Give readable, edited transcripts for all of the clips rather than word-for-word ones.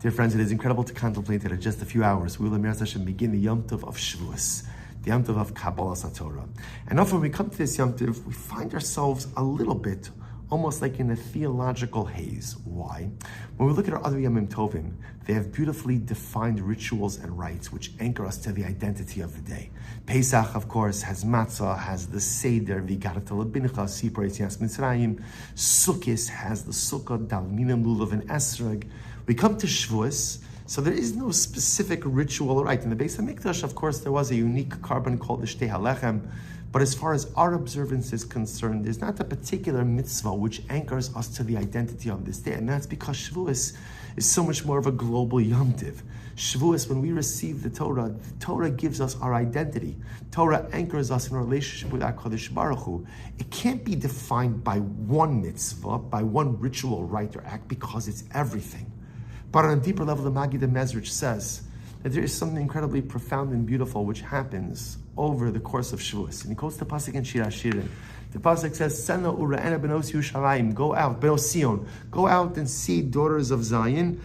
Dear friends, it is incredible to contemplate that in just a few hours we will begin the Yom Tov of Shavuos, the Yom Tov of Kabbalas HaTorah. And often when we come to this Yom Tov, we find ourselves a little bit almost like in a theological haze. Why? When we look at our other Yomim Tovim, they have beautifully defined rituals and rites which anchor us to the identity of the day. Pesach, of course, has matzah, has the Seder, V'yigarat L'bincha, Sipur Yetzias Mitzrayim. Sukkot has the Sukkot, Dalminim, Lulav, and Esrog. We come to Shavuos, so there is no specific ritual or rite. In the Beis HaMikdash, of course, there was a unique carbon called the Shtei HaLechem, but as far as our observance is concerned, there's not a particular mitzvah which anchors us to the identity of this day, and that's because Shavuos is so much more of a global Yom Tiv. Shavuos, when we receive the Torah gives us our identity. Torah anchors us in a relationship with HaKadosh Baruch Hu. It can't be defined by one mitzvah, by one ritual, rite, or act, because it's everything. But on a deeper level, the Magid Mezrich says that there is something incredibly profound and beautiful which happens over the course of Shavuos. And he quotes the pasuk in Shir HaShirim. The pasuk says, "Sena u'ra'ena benos Yerushalayim." Go out, benos Sion. Go out and see daughters of Zion.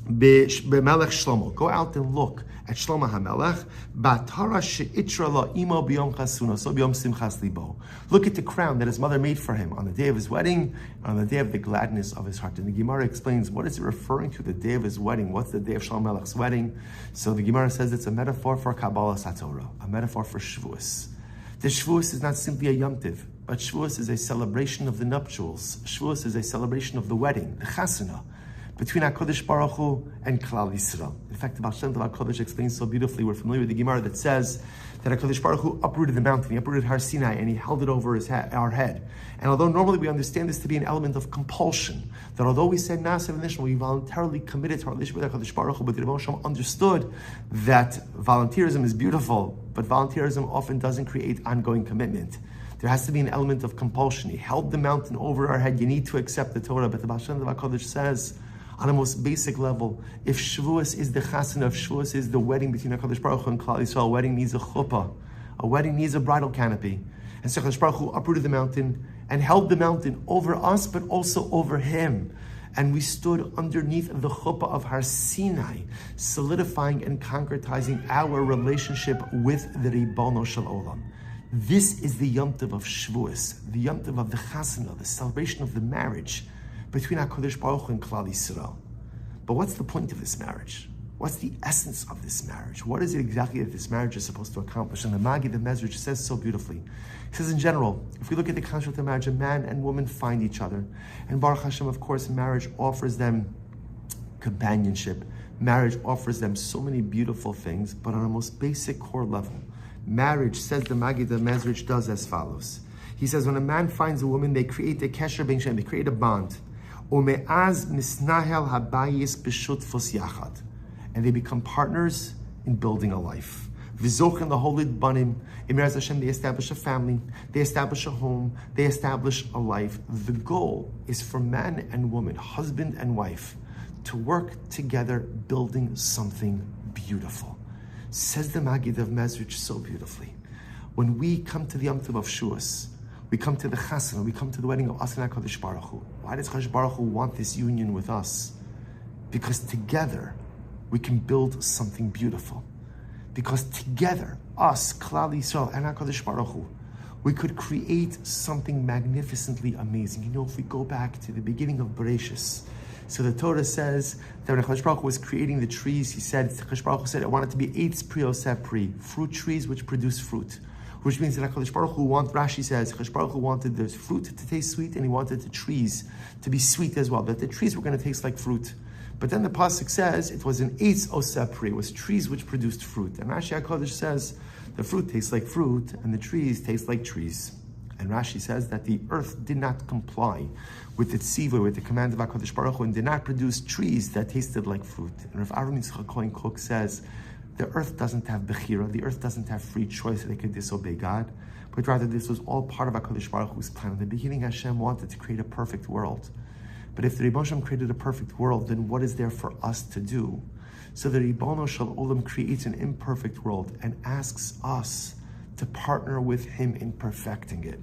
B'melech Shlomo. Go out and look at Shlomo HaMelech. B'atara she'itra la'imo b'yom chasuna, so b'yom simchas libo. Look at the crown that his mother made for him on the day of his wedding, on the day of the gladness of his heart. And the Gemara explains, what is it referring to, the day of his wedding? What's the day of Shlomo HaMelech's wedding? So the Gemara says it's a metaphor for Kabbalas HaTorah, a metaphor for Shavuos. The Shavuos is not simply a Yom Tiv, but Shavuos is a celebration of the nuptials. Shavuos is a celebration of the wedding, the chasana, between HaKadosh Baruch Hu and Klal Yisrael. In fact, the Baal Shem Tov HaKadosh explains so beautifully, we're familiar with the Gemara that says that HaKadosh Baruch Hu uprooted the mountain, he uprooted Har Sinai, and he held it over our head. And although normally we understand this to be an element of compulsion, that although we said Na'aseh v'nishma, we voluntarily committed to our relationship with HaKadosh Baruch Hu, but the Rebbe Shem understood that volunteerism is beautiful, but volunteerism often doesn't create ongoing commitment. There has to be an element of compulsion. He held the mountain over our head. You need to accept the Torah. But the Baal Shem Tov HaKadosh says, on a most basic level, if Shavuos is the chasana, if Shavuos is the wedding between HaKadosh Baruch Hu and Klal Yisrael, a wedding needs a chuppah, a wedding needs a bridal canopy. And so HaKadosh Baruch Hu uprooted the mountain and held the mountain over us, but also over him. And we stood underneath the chuppah of Har Sinai, solidifying and concretizing our relationship with the Ribono Shel Olam. This is the Yom Tov of Shavuos, the Yom Tov of the chasana, the celebration of the marriage between HaKadosh Baruch Hu and Klal Yisrael. But what's the point of this marriage? What's the essence of this marriage? What is it exactly that this marriage is supposed to accomplish? And the Magid Mezrich says so beautifully. He says in general, if we look at the construct of marriage, a man and woman find each other. And Baruch Hashem, of course, marriage offers them companionship. Marriage offers them so many beautiful things, but on a most basic core level, marriage, says the Magid Mezrich, does as follows. He says, when a man finds a woman, they create a kesher ben shem, they create a bond. Ume'az misnahel habayis b'shutfus yachad. And they become partners in building a life. V'zochen laholid banim. Emeraz Hashem, they establish a family, they establish a home, they establish a life. The goal is for man and woman, husband and wife, to work together building something beautiful. Says the Magid of Mezrich so beautifully. When we come to the Yom Tov of Shavuos, we come to the chasana, we come to the wedding of us and HaKadosh Baruch Hu. Why does HaKadosh Baruch Hu want this union with us? Because together we can build something beautiful. Because together, us, Klal Yisrael, and HaKadosh Baruch Hu, we could create something magnificently amazing. You know, if we go back to the beginning of Bereshis, so the Torah says that when HaKadosh Baruch Hu was creating the trees, HaKadosh Baruch Hu said, I want it to be eitz pri oseh pri, fruit trees which produce fruit. Which means that HaKadosh Baruch Hu Rashi says, HaKadosh Baruch Hu wanted the fruit to taste sweet, and he wanted the trees to be sweet as well, that the trees were going to taste like fruit. But then the pasuk says it was an eitz oseh pri, it was trees which produced fruit. And Rashi HaKadosh says the fruit tastes like fruit and the trees taste like trees. And Rashi says that the earth did not comply with its tzivah, with the command of HaKadosh Baruch Hu, and did not produce trees that tasted like fruit. And Rav Aaron Yitzchak Cohen Cook says the earth doesn't have bechira, the earth doesn't have free choice that it could disobey God, but rather this was all part of HaKadosh Baruch Hu's plan. In the beginning, Hashem wanted to create a perfect world. But if the Ribono Shel Olam created a perfect world, then what is there for us to do? So the Ribono Shel Olam creates an imperfect world and asks us to partner with Him in perfecting it.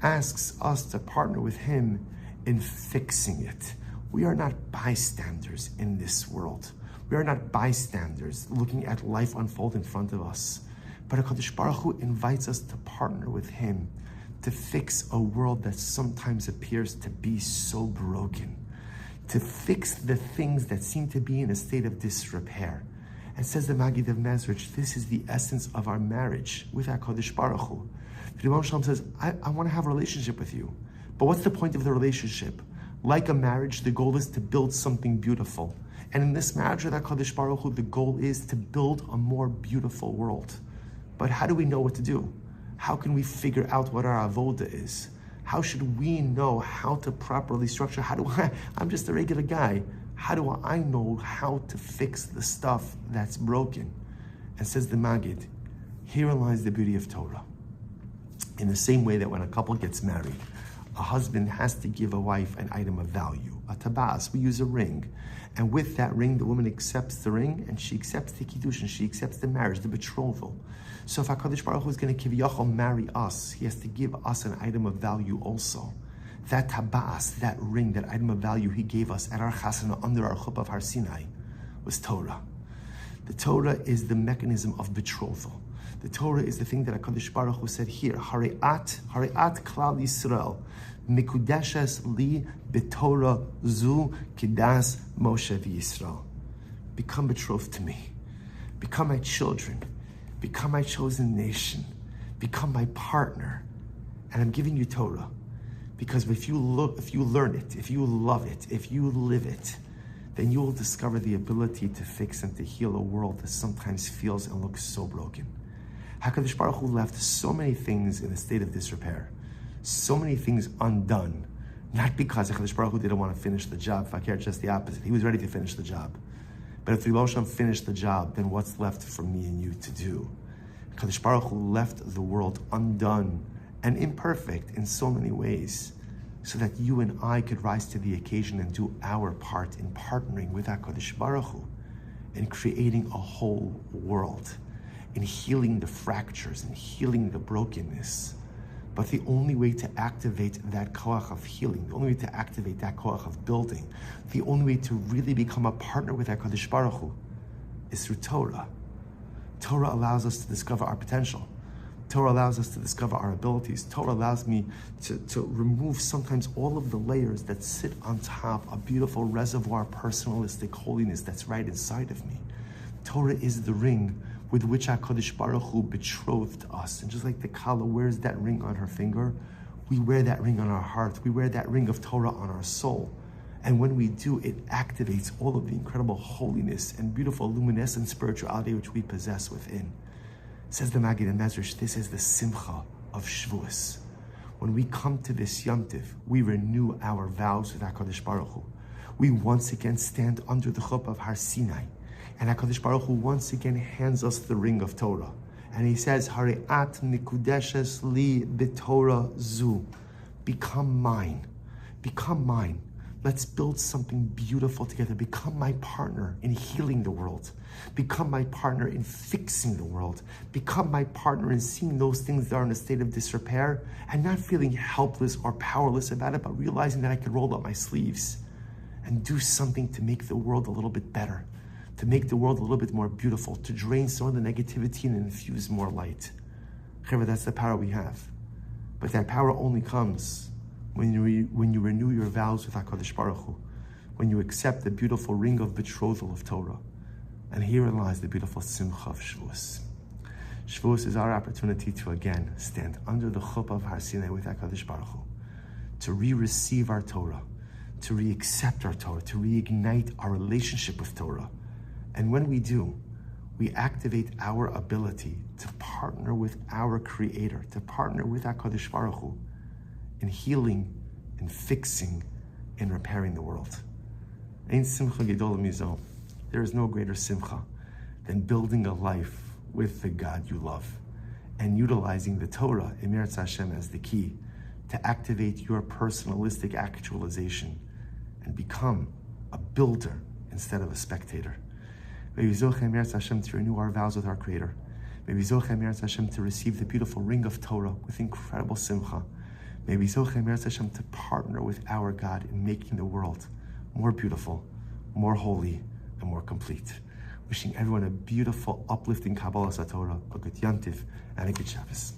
Asks us to partner with Him in fixing it. We are not bystanders in this world. We are not bystanders looking at life unfold in front of us. But HaKadosh Baruch Hu invites us to partner with Him to fix a world that sometimes appears to be so broken, to fix the things that seem to be in a state of disrepair. And says the Maggid of Mezrich, this is the essence of our marriage with HaKadosh Baruch Hu. The Rebbe Shalom says, I want to have a relationship with you. But what's the point of the relationship? Like a marriage, the goal is to build something beautiful. And in this marriage with HaKadosh Baruch Hu, the goal is to build a more beautiful world. But how do we know what to do? How can we figure out what our avoda is? How should we know how to properly structure? I'm just a regular guy. How do I know how to fix the stuff that's broken? And says the Maggid, herein lies the beauty of Torah. In the same way that when a couple gets married, a husband has to give a wife an item of value, a tabas. We use a ring. And with that ring, the woman accepts the ring, and she accepts the kiddush, and she accepts the marriage, the betrothal. So if HaKadosh Baruch Hu is going to kiviyachol marry us, He has to give us an item of value also. That tabas, that ring, that item of value He gave us at our chasana under our chuppah of Har Sinai was Torah. The Torah is the mechanism of betrothal. The Torah is the thing that HaKadosh Baruch Hu said here, Hari'at klal Yisrael, mikudeshes li b'Torah zu kidas Moshe v'Yisrael. Become betrothed to me. Become my children. Become my chosen nation. Become my partner. And I'm giving you Torah. Because if you learn it, if you love it, if you live it, then you will discover the ability to fix and to heal a world that sometimes feels and looks so broken. HaKadosh Baruch Hu left so many things in a state of disrepair, so many things undone, not because HaKadosh Baruch Hu didn't want to finish the job, Fakir, just the opposite. He was ready to finish the job. But if the Rebbe Shalom finished the job, then what's left for me and you to do? HaKadosh Baruch Hu left the world undone and imperfect in so many ways, so that you and I could rise to the occasion and do our part in partnering with HaKadosh Baruch Hu in creating a whole world, in healing the fractures and healing the brokenness. But the only way to activate that koach of healing, the only way to activate that koach of building, the only way to really become a partner with HaKadosh Baruch Hu is through Torah. Torah allows us to discover our potential. Torah allows us to discover our abilities. Torah allows me to remove sometimes all of the layers that sit on top a beautiful reservoir personalistic holiness that's right inside of me. Torah is the ring with which HaKadosh Baruch Hu betrothed us. And just like the Kala wears that ring on her finger, we wear that ring on our heart. We wear that ring of Torah on our soul. And when we do, it activates all of the incredible holiness and beautiful luminescent spirituality which we possess within. Says the Maggid in Mezrich, this is the simcha of Shavuos. When we come to this Yom Tiv, we renew our vows with HaKadosh Baruch Hu. We once again stand under the chuppah of Har Sinai. And HaKadosh Baruch Hu once again hands us the ring of Torah. And He says, Hari'at mikudeshes li b'Torah zu. Become mine. Become mine. Let's build something beautiful together. Become my partner in healing the world. Become my partner in fixing the world. Become my partner in seeing those things that are in a state of disrepair and not feeling helpless or powerless about it, but realizing that I can roll up my sleeves and do something to make the world a little bit better, to make the world a little bit more beautiful, to drain some of the negativity and infuse more light. That's the power we have. But that power only comes when you renew your vows with HaKadosh Baruch Hu, when you accept the beautiful ring of betrothal of Torah. And herein lies the beautiful simcha of Shavuos. Shavuos is our opportunity to again stand under the chuppah of Har Sinai with HaKadosh Baruch Hu, to re-receive our Torah, to re-accept our Torah, to reignite our relationship with Torah. And when we do, we activate our ability to partner with our Creator, to partner with HaKadosh Baruch Hu in healing, in fixing, in repairing the world. Ein simcha gedol mizo. There is no greater simcha than building a life with the God you love and utilizing the Torah, Emeretz Hashem, as the key to activate your personalistic actualization and become a builder instead of a spectator. May we zoche Emeretz Hashem to renew our vows with our Creator. May we zoche Emeretz Hashem to receive the beautiful ring of Torah with incredible simcha. May we zoche Emeretz Hashem to partner with our God in making the world more beautiful, more holy, and more complete. Wishing everyone a beautiful, uplifting Kabbalah Satorah, a good Yantiv, and a good Shabbos.